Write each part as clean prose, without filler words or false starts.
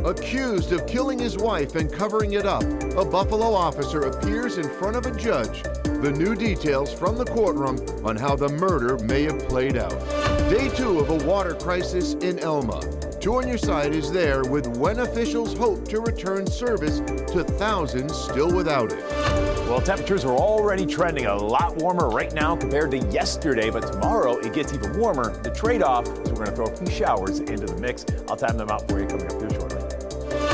Accused of killing his wife and covering it up, a Buffalo officer appears in front of a judge. The new details from the courtroom on how the murder may have played out. Day 2 of a water crisis in Elma. 2 on Your Side is there with when officials hope to return service to thousands still without it. Well, temperatures are already trending a lot warmer right now compared to yesterday, but tomorrow it gets even warmer. The trade-off is we're going to throw a few showers into the mix. I'll time them out for you coming up here shortly.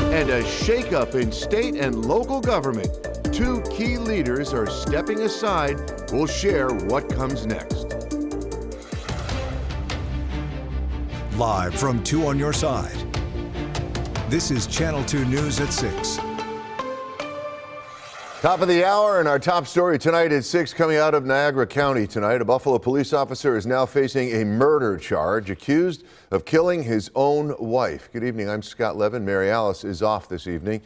And a shakeup in state and local government. 2 key leaders are stepping aside. We'll share what comes next. Live from 2 on Your Side. This is Channel 2 News at 6. Top of the hour, and our top story tonight at 6 coming out of Niagara County tonight. A Buffalo police officer is now facing a murder charge, accused of killing his own wife. Good evening, I'm Scott Levin. Mary Alice is off this evening.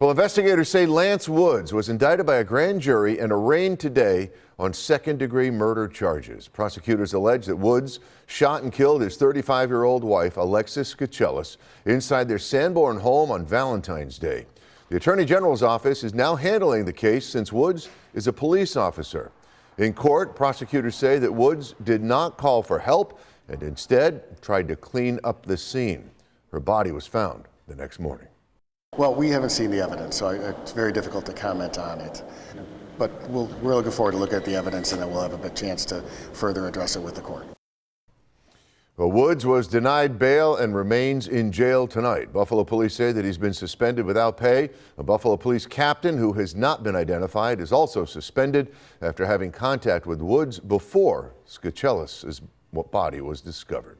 Well, investigators say Lance Woods was indicted by a grand jury and arraigned today on second-degree murder charges. Prosecutors allege that Woods shot and killed his 35-year-old wife, Alexis Skachelis, inside their Sanborn home on Valentine's Day. The Attorney General's office is now handling the case since Woods is a police officer. In court, prosecutors say that Woods did not call for help and instead tried to clean up the scene. Her body was found the next morning. Well, we haven't seen the evidence, so it's very difficult to comment on it. But we're looking forward to look at the evidence, and then we'll have a chance to further address it with the court. Well, Woods was denied bail and remains in jail tonight. Buffalo police say that he's been suspended without pay. A Buffalo police captain who has not been identified is also suspended after having contact with Woods before Skachelis' body was discovered.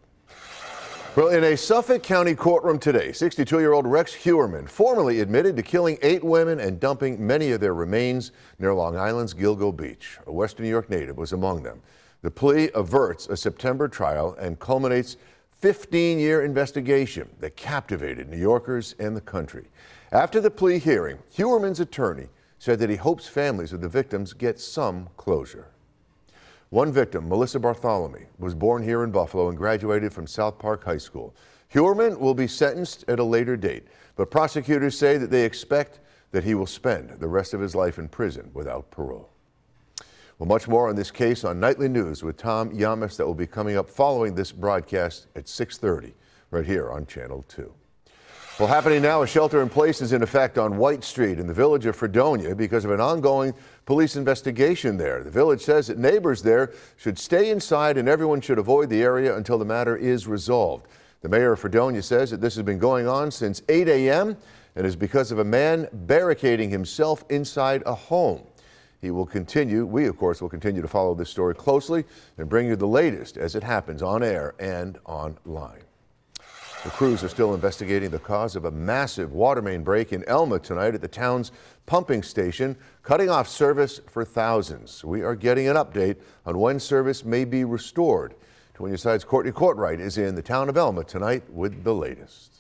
Well, in a Suffolk County courtroom today, 62-year-old Rex Hewerman formally admitted to killing 8 women and dumping many of their remains near Long Island's Gilgo Beach. A Western New York native was among them. The plea averts a September trial and culminates 15-year investigation that captivated New Yorkers and the country. After the plea hearing, Hewerman's attorney said that he hopes families of the victims get some closure. One victim, Melissa Bartholomew, was born here in Buffalo and graduated from South Park High School. Hewerman will be sentenced at a later date, but prosecutors say that they expect that he will spend the rest of his life in prison without parole. Well, much more on this case on Nightly News with Tom Yamas that will be coming up following this broadcast at 6:30 right here on Channel 2. Well, happening now, a shelter in place is in effect on White Street in the village of Fredonia because of an ongoing police investigation there. The village says that neighbors there should stay inside and everyone should avoid the area until the matter is resolved. The mayor of Fredonia says that this has been going on since 8 a.m. and is because of a man barricading himself inside a home. We, of course, will continue to follow this story closely and bring you the latest as it happens on air and online. The crews are still investigating the cause of a massive water main break in Elma tonight at the town's pumping station, cutting off service for thousands. We are getting an update on when service may be restored. 2 on Your Side's Courtney Courtright is in the town of Elma tonight with the latest.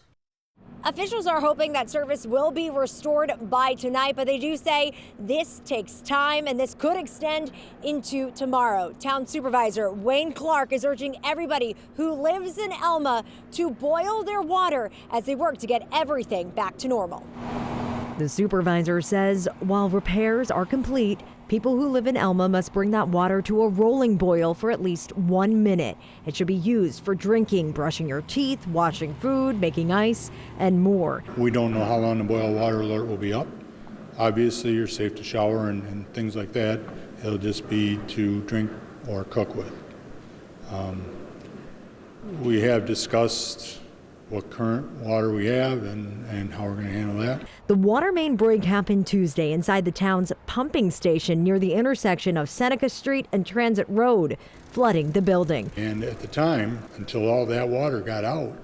Officials are hoping that service will be restored by tonight, but they do say this takes time and this could extend into tomorrow. Town Supervisor Wayne Clark is urging everybody who lives in Elma to boil their water as they work to get everything back to normal. The supervisor says while repairs are complete, people who live in Elma must bring that water to a rolling boil for at least 1 minute. It should be used for drinking, brushing your teeth, washing food, making ice, and more. We don't know how long the boil water alert will be up. Obviously, you're safe to shower and things like that. It'll just be to drink or cook with. We have discussed what current water we have and how we're going to handle that. The water main break happened Tuesday inside the town's pumping station near the intersection of Seneca Street and Transit Road, flooding the building. And at the time, until all that water got out,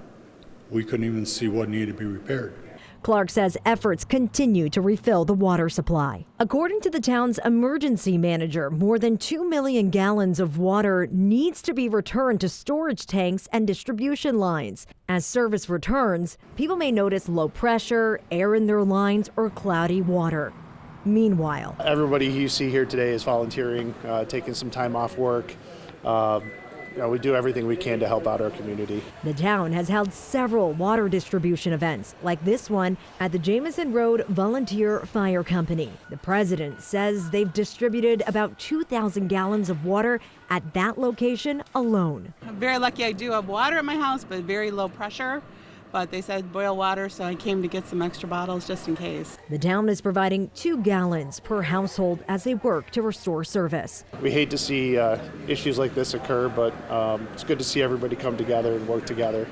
we couldn't even see what needed to be repaired. Clark says efforts continue to refill the water supply. According to the town's emergency manager, more than 2 million gallons of water needs to be returned to storage tanks and distribution lines. As service returns, people may notice low pressure, air in their lines, or cloudy water. Meanwhile, everybody you see here today is volunteering, taking some time off work, we do everything we can to help out our community. The town has held several water distribution events, like this one at the Jamison Road Volunteer Fire Company. The president says they've distributed about 2,000 gallons of water at that location alone. I'm very lucky I do have water at my house, but very low pressure. But they said boil water, so I came to get some extra bottles just in case. The town is providing 2 gallons per household as they work to restore service. We hate to see issues like this occur, but it's good to see everybody come together and work together.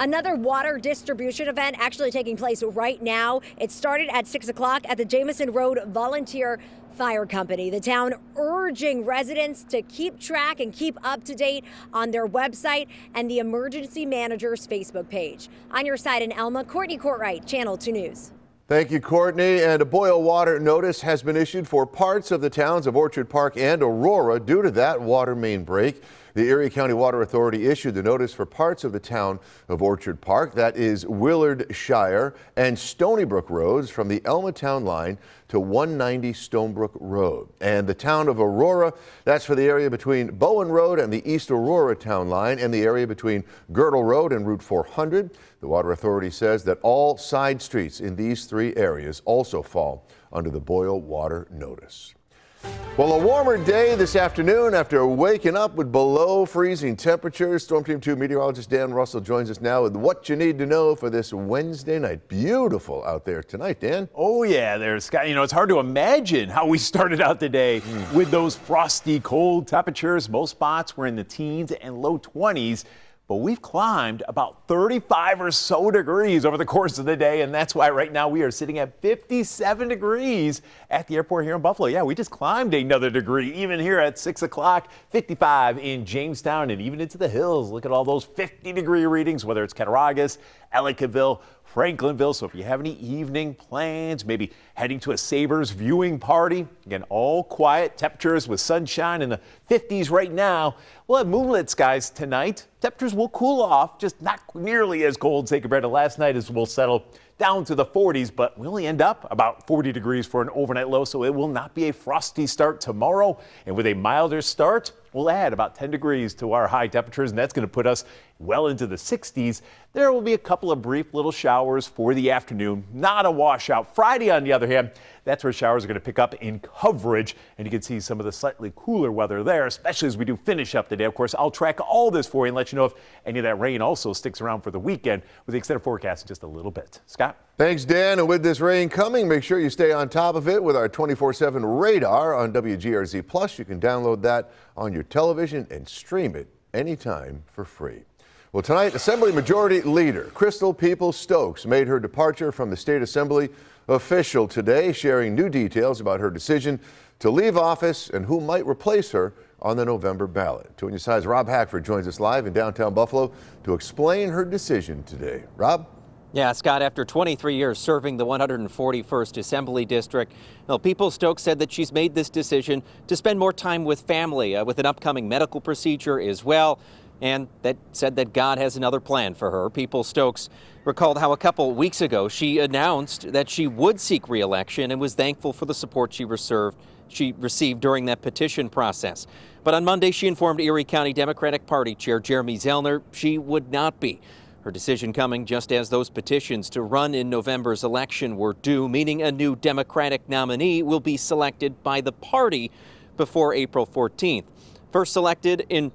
Another water distribution event actually taking place right now. It started at 6 o'clock at the Jamison Road Volunteer Fire Company. The town urging residents to keep track and keep up to date on their website and the emergency manager's Facebook page. On your side in Elma, Courtney Courtwright, Channel 2 News. Thank you, Courtney. And a boil water notice has been issued for parts of the towns of Orchard Park and Aurora due to that water main break. The Erie County Water Authority issued the notice for parts of the town of Orchard Park, that is Willard Shire and Stony Brook roads from the Elma town line to 190 Stonebrook Road. And the town of Aurora, that's for the area between Bowen Road and the East Aurora town line and the area between Girdle Road and Route 400. The Water Authority says that all side streets in these 3 areas also fall under the boil water notice. Well, a warmer day this afternoon after waking up with below freezing temperatures. Storm Team 2 meteorologist Dan Russell joins us now with what you need to know for this Wednesday night. Beautiful out there tonight, Dan. Oh, yeah, there's Scott. It's hard to imagine how we started out the day with those frosty, cold temperatures. Most spots were in the teens and low 20s. But we've climbed about 35 or so degrees over the course of the day, and that's why right now we are sitting at 57 degrees at the airport here in Buffalo. Yeah, we just climbed another degree, even here at 6 o'clock, 55 in Jamestown and even into the hills. Look at all those 50-degree readings, whether it's Cattaraugus, Ellicottville, Franklinville. So if you have any evening plans, maybe heading to a Sabres viewing party, again, all quiet, temperatures with sunshine in the 50s right now. We'll have moonlit skies tonight. Temperatures will cool off, just not nearly as cold, say, compared to last night, as we'll settle down to the 40s, but we only end up about 40 degrees for an overnight low, so it will not be a frosty start tomorrow. And with a milder start, we'll add about 10 degrees to our high temperatures, and that's going to put us well into the 60s. There will be a couple of brief little showers for the afternoon, not a washout. Friday, on the other hand, that's where showers are going to pick up in coverage, and you can see some of the slightly cooler weather there, especially as we do finish up the day. Of course, I'll track all this for you and let you know if any of that rain also sticks around for the weekend with the extended forecast in just a little bit. Scott? Thanks, Dan. And with this rain coming, make sure you stay on top of it with our 24/7 radar on WGRZ+. You can download that on your television and stream it anytime for free. Well, tonight, Assembly Majority Leader Crystal Peoples-Stokes made her departure from the State Assembly official today, sharing new details about her decision to leave office and who might replace her on the November ballot. 2 News' Rob Hackford joins us live in downtown Buffalo to explain her decision today. Rob? Yeah, Scott, after 23 years serving the 141st Assembly District, Peoples-Stokes said that she's made this decision to spend more time with family, with an upcoming medical procedure as well, and that said that God has another plan for her. Peoples-Stokes recalled how a couple weeks ago she announced that she would seek re-election and was thankful for the support she received during that petition process. But on Monday, she informed Erie County Democratic Party Chair Jeremy Zellner she would not be. Her decision coming just as those petitions to run in November's election were due, meaning a new Democratic nominee will be selected by the party before April 14th. First elected in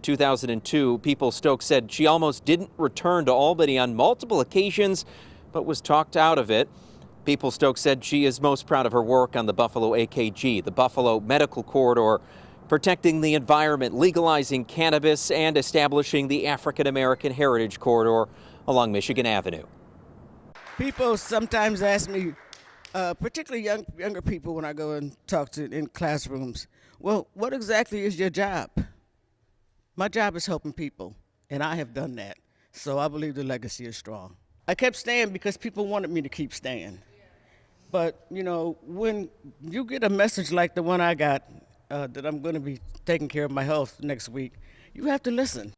2002, Peoples-Stokes said she almost didn't return to Albany on multiple occasions, but was talked out of it. Peoples-Stokes said she is most proud of her work on the Buffalo AKG, the Buffalo Medical Corridor, protecting the environment, legalizing cannabis, and establishing the African American Heritage Corridor along Michigan Avenue. People sometimes ask me, particularly younger people when I go and talk to in classrooms, well, what exactly is your job? My job is helping people, and I have done that. So I believe the legacy is strong. I kept staying because people wanted me to keep staying. But, when you get a message like the one I got, that I'm going to be taking care of my health next week, you have to listen.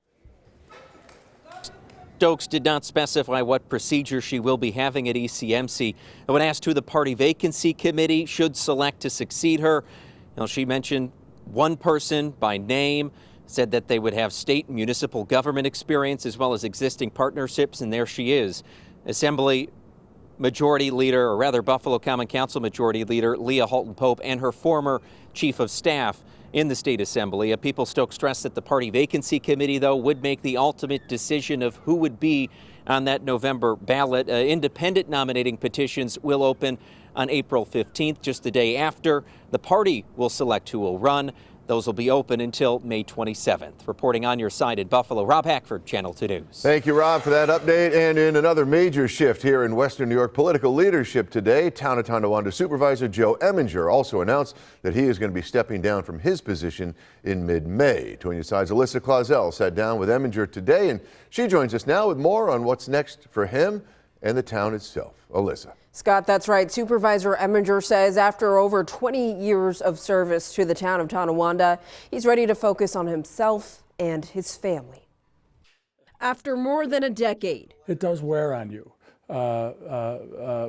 Stokes did not specify what procedure she will be having at ECMC. When asked who the party vacancy committee should select to succeed her, she mentioned one person by name. said that they would have state and municipal government experience as well as existing partnerships, and there she is. Assembly Majority Leader, or rather Buffalo Common Council Majority Leader Leah Halton Pope and her former Chief of Staff in the State Assembly. People-Stokes stressed that the party vacancy committee, though, would make the ultimate decision of who would be on that November ballot. Independent nominating petitions will open on April 15th, just the day after. The party will select who will run. Those will be open until May 27th. Reporting on your side in Buffalo, Rob Hackford, Channel 2 News. Thank you, Rob, for that update. And in another major shift here in Western New York political leadership today, Town of Tonawanda Supervisor Joe Eminger also announced that he is going to be stepping down from his position in mid-May. 2 News Side's Alyssa Clausell sat down with Eminger today, and she joins us now with more on what's next for him and the town itself. Alyssa. Scott, that's right. Supervisor Eminger says after over 20 years of service to the town of Tonawanda, he's ready to focus on himself and his family. After more than a decade. It does wear on you,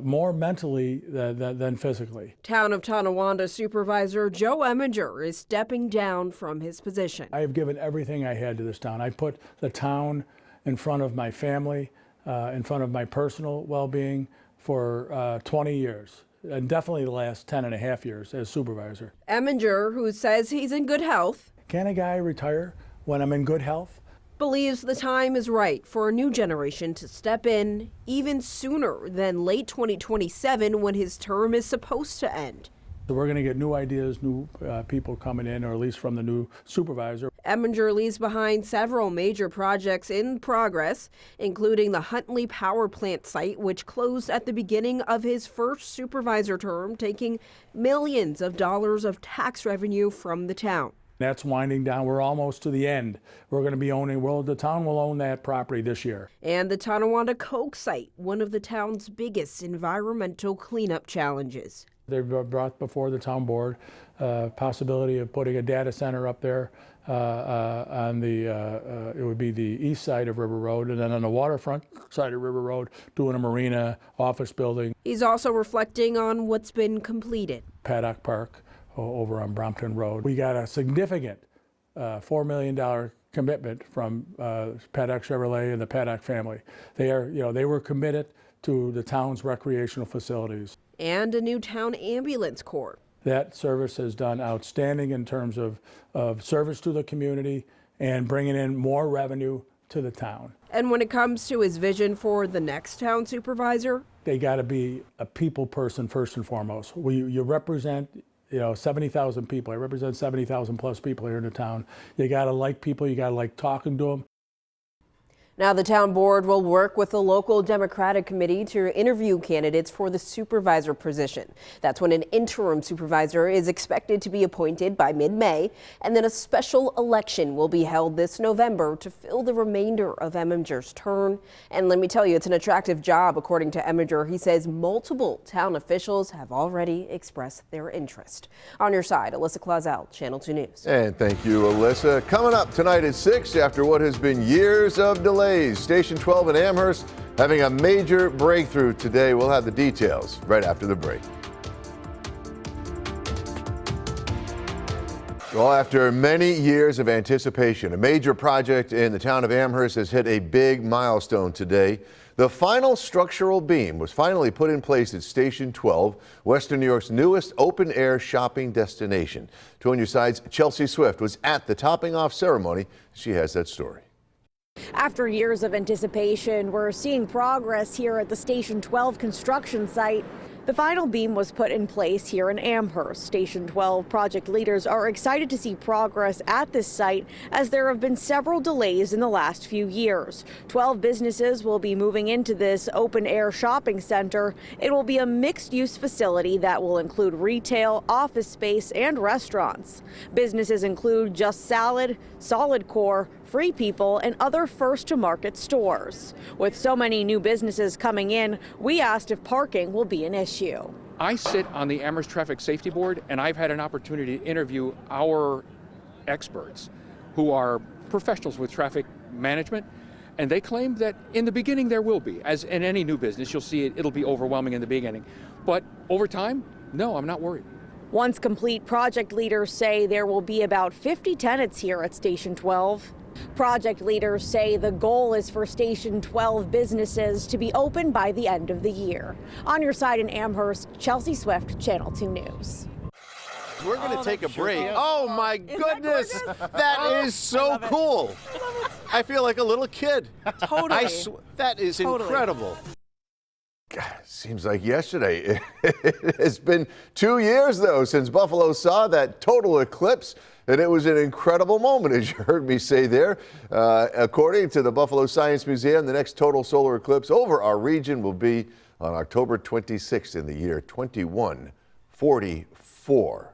more mentally than physically. Town of Tonawanda Supervisor Joe Eminger is stepping down from his position. I have given everything I had to this town. I put the town in front of my family, in front of my personal well-being, for 20 years, and definitely the last 10 and a half years as supervisor. Eminger, who says he's in good health. Can a guy retire when I'm in good health? Believes the time is right for a new generation to step in even sooner than late 2027 when his term is supposed to end. So we're going to get new ideas, new people coming in, or at least from the new supervisor. Eminger leaves behind several major projects in progress, including the Huntley Power Plant site, which closed at the beginning of his first supervisor term, taking millions of dollars of tax revenue from the town. That's winding down. We're almost to the end. We're going to be owning, the town will own that property this year. And the Tonawanda Coke site, one of the town's biggest environmental cleanup challenges. They've brought before the town board possibility of putting a data center up there on it would be the east side of River Road, and then on the waterfront side of River Road, doing a marina, office building. He's also reflecting on what's been completed. Paddock Park over on Brompton Road. We got a significant $4 million commitment from Paddock Chevrolet and the Paddock family. They were committed to the town's recreational facilities. And a new town ambulance corps. That service has done outstanding in terms of service to the community and bringing in more revenue to the town. And when it comes to his vision for the next town supervisor? They got to be a people person first and foremost. You represent 70,000 people. I represent 70,000 plus people here in the town. You got to like people. You got to like talking to them. Now the town board will work with the local Democratic committee to interview candidates for the supervisor position. That's when an interim supervisor is expected to be appointed by mid-May, and then a special election will be held this November to fill the remainder of Eminger's term. And let me tell you, it's an attractive job, according to Eminger. He says multiple town officials have already expressed their interest. On your side, Alyssa Clausell, Channel 2 News. And thank you, Alyssa. Coming up tonight at 6, after what has been years of delay, Station 12 in Amherst having a major breakthrough today. We'll have the details right after the break. Well, after many years of anticipation, a major project in the town of Amherst has hit a big milestone today. The final structural beam was finally put in place at Station 12, Western New York's newest open-air shopping destination. 2 News Side's Chelsea Swift was at the topping off ceremony. She has that story. After years of anticipation, we're seeing progress here at the Station 12 construction site. The final beam was put in place here in Amherst. Station 12 project leaders are excited to see progress at this site as there have been several delays in the last few years. 12 businesses will be moving into this open-air shopping center. It will be a mixed-use facility that will include retail, office space, and restaurants. Businesses include Just Salad, Solid Core, Free People, and other first-to-market stores. With so many new businesses coming in, we asked if parking will be an issue. I sit on the Amherst Traffic Safety Board, and I've had an opportunity to interview our experts who are professionals with traffic management, and they claim that in the beginning there will be. As in any new business, you'll see it'll be overwhelming in the beginning. But over time, no, I'm not worried. Once complete, project leaders say there will be about 50 tenants here at Station 12. Project leaders say the goal is for Station 12 businesses to be open by the end of the year. On your side in Amherst, Chelsea Swift, Channel 2 News. We're going to take a break. Oh my goodness, that is so cool. I feel like a little kid. Totally. That is incredible. God, seems like yesterday. It has been 2 years, though, since Buffalo saw that total eclipse, and it was an incredible moment, as you heard me say there. According to the Buffalo Science Museum, the next total solar eclipse over our region will be on October 26th in the year 2144.